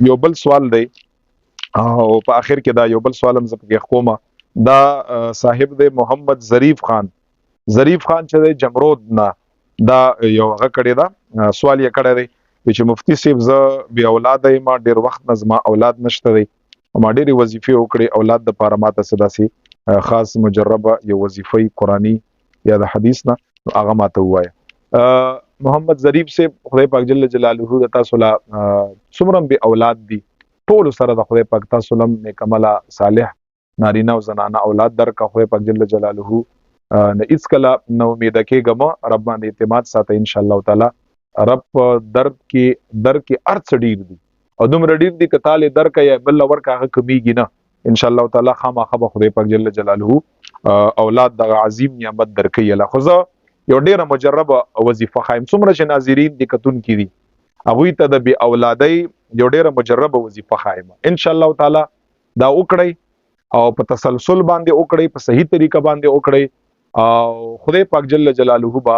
یو بل سوال دی او په اخر کې دا یو بل سوال هم زه پکې کومه. دا صاحب دی محمد ظریف خان چې دی جمرود نه. دا یو هغه کړی دا سوال یې کړی دی چې مفتی صاحب زه بې اولاده یم، ډېر وخت نه زما اولاد نشته دی، ما ډېرې وظیفې وکړې، اولاد دپاره ماته څه داسې خاص مجربه یو وظیفه قرآني یا د حدیث نه هغه ماته ووایه. محمد ظریف صاحب خدای پاک جل جلاله د تاسو لا څومره بې اولاد دي، ټولو سره د خدای پاک تاسو لم نیک عمله صالح نارینه او زنانه اولاد درکړه. خدای پاک جل جلاله نه هیڅکله نه امیده کېږم، رب باندې اعتماد ساته ان شاء الله تعالی. رب در کې هر څه ډېر دي او دومره ډېر دي که تاله درکه یا بل ورکه هغه کمیږي نه، ان شاء الله تعالی خامخا به خدای پاک جل جلاله اولاد دغه عظیم نعمت درکوي. الله خو زه یو ډیره مجربه وظیفه خایم، څومره چې ناظرین دي کتونکي دي هغوی ته د بې اولادۍ یو ډیره مجربه وظیفه خایم. ان شاء الله تعالی دا وکړئ او په تسلسل باندې وکړئ، په صحیح طریقه باندې وکړئ او خدای پاک جل جلاله با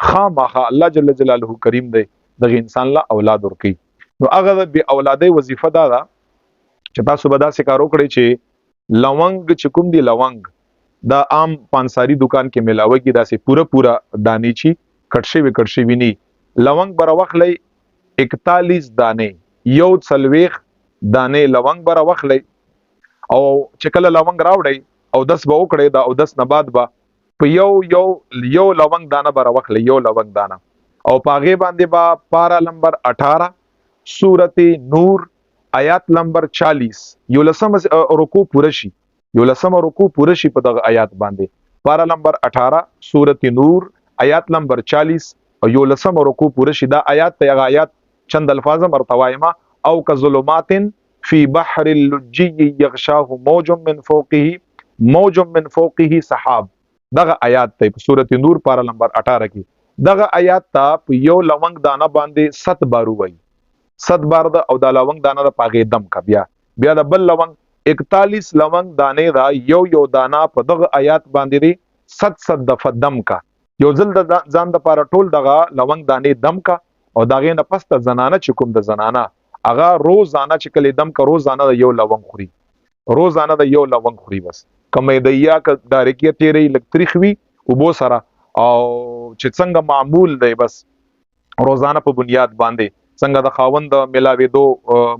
خامخا الله جل جلاله کریم دی دغه انسان لا اولاد ورکوي. نو هغه د بې اولادۍ وظیفه دا ده چې تاسو به داسې کار وکړئ چې لونګ چې کوم دی لونګ دا عام پانساری دکان کې ملاوي داسې پورا دانی چی کټ شوی نی لونګ بر وخلی 41 دانه یو څلويخ دانه لونګ بر وخلی او چې کله لونګ راوړی او 10 به وکړی دا او 10 نه بعد به په یو لونګ دانه بر وخلی یو لونګ دانه او پاغه باندې با پارا نمبر 18 سورت نور آیات نمبر 40 یو لسم رکوع پوره شي، یو لسم رکوع پوره شي په دغه آیات باندې. پارا نمبر 18 سورت نور آیات نمبر 40 او یو لسم رکوع پوره شي. دا آیات ته هغه آیات چند الفاظ مرتوایما او کظلمات فی بحر اللجی یغشاه موج من فوقه سحاب. دغه آیات ته په سورت نور پارا نمبر 18 کې دغه آیات ته په یو لونګ دانه باندې 7 بار وای، 7 بار د او د لونګ دانه د پاغه دم کا بیا د بل لونګ 41 لونګ دانه دا یو دانه په دغه آیات باندې دی 7 دفعه دم کا، یو ځل د ځان د پاره ټول دغه لونګ دانه دم کا او دغه نه پس ته زنانه چې کوم د زنانه هغه روزانه چې کله دم کا روزانه د یو لونګ خوري، روزانه د یو لونګ خوري. بس کمې دیا ک دارکیه تیرې لکتریخ وی او بو سره او چې څنګه معمول دی بس روزانه په بنیاد باندې څنګه د خاوند ملاوي دو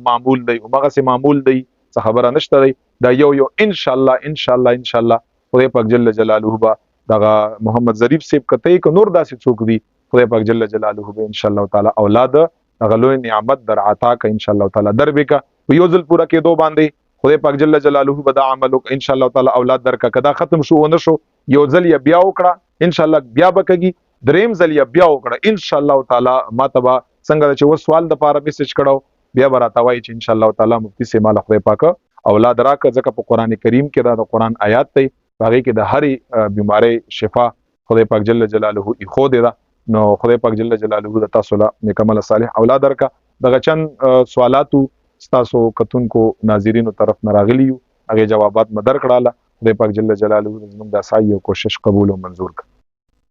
معمول دی او هغه سي معمول دی څه خبره نشته دی. دا یو ان شاء الله خدای پاک جل جلاله با دغه محمد ظریف صاحب کته ک نور داسې څوک دی خدای پاک جل جلاله به ان شاء الله تعالی اولاد دغه لوی نعمت در عطا ک ان شاء الله تعالی در به کا یو ځل پورا کې دو باندې خدای پاک جل جلاله به دا عمل ان شاء الله تعالی اولاد در کا کدا ختم شو ونه شو یو ځل یا بیا وکړه ان شاء الله بیا بکږي دریم ځل یا بیا وکړه ان شاء الله تعالی ماتبا څنګه چې و سوال د پاره میسج کړو بیا براتوي چې ان شاء الله تعالی مفتی سي مال خدای پاک اولاد راکه ځکه په قران کریم کې دا د قران آیات ته باغې کې د هرې بیماری شفا خدای پاک جل جلاله خو دې دا. نو خدای پاک جل جلاله د تاسو له نیکمل صالح اولاد درکا. دغه چند سوالاتو تاسو کتونکو ناظرینو طرف نه راغلیو هغه جوابات مدر کړاله. خدای پاک جل جلاله زموږ د سایه کوشش قبول او منظور کړي.